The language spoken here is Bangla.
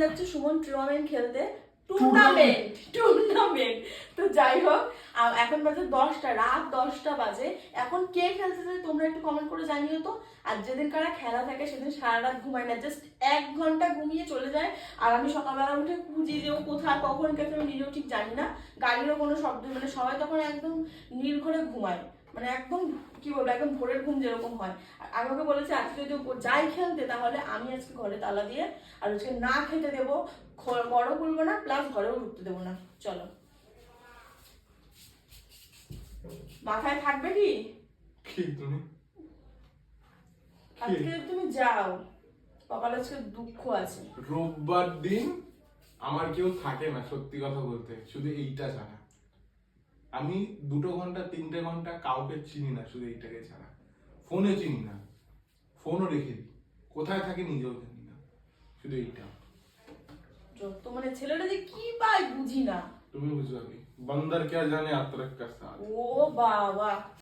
যাচ্ছে সুমন টুর্নামেন্ট খেলতে। টুর্নামেন্ট তো যাই হোক, এখন বাজে 10টা, রাত 10টা বাজে। এখন কে খেলতে তোমরা একটু কমেন্ট করে জানিও তো। আর যেদিন কারা খেলা থাকে সেদিন সারা রাত ঘুমায় না, জাস্ট 1 ঘন্টা ঘুমিয়ে চলে যায়। আর আমি সকালবেলা উঠে খুঁজি যে ও কোথায় কখন গেছে, আমি নিজেও ঠিক জানি না। গাড়িরও কোনো শব্দ, মানে সবাই তখন একদম নির্ঘরে ঘুমায়, মানে একদম কি বলবো, একদম ভোরের ঘুম যেরকম হয়। আর আমি ওকে বলেছি আজকে যদি যাই খেলতে তাহলে আমি আজকে ঘরে তালা দিয়ে আর আজকে না খেতে দেবো, বড় খুলবো না, প্লাস ঘরেও ঢুকতে দেবো না। চলো, মাথায় থাকবে কি তুমি আজকে তুমি যাও, কপালে আজকে দুঃখ আছে। রোববার দিন আমার কেউ থাকে না, সত্যি কথা বলতে, শুধু এইটা ছাড়া। আমি 2 ঘন্টা 3 ঘন্টা কাউকে চিনি না, শুধু এইটাকে ছাড়া। ফোনে চিনি না, ফোনও রেখে দিই, কোথায় থাকে নিজেও জানি না, শুধু এইটা। যত মানে ছেলেটা যে কি পায় বুঝি না। তুমি বুঝবে, বন্দর কে জানে আতরক কা সাথ। ও বাবা।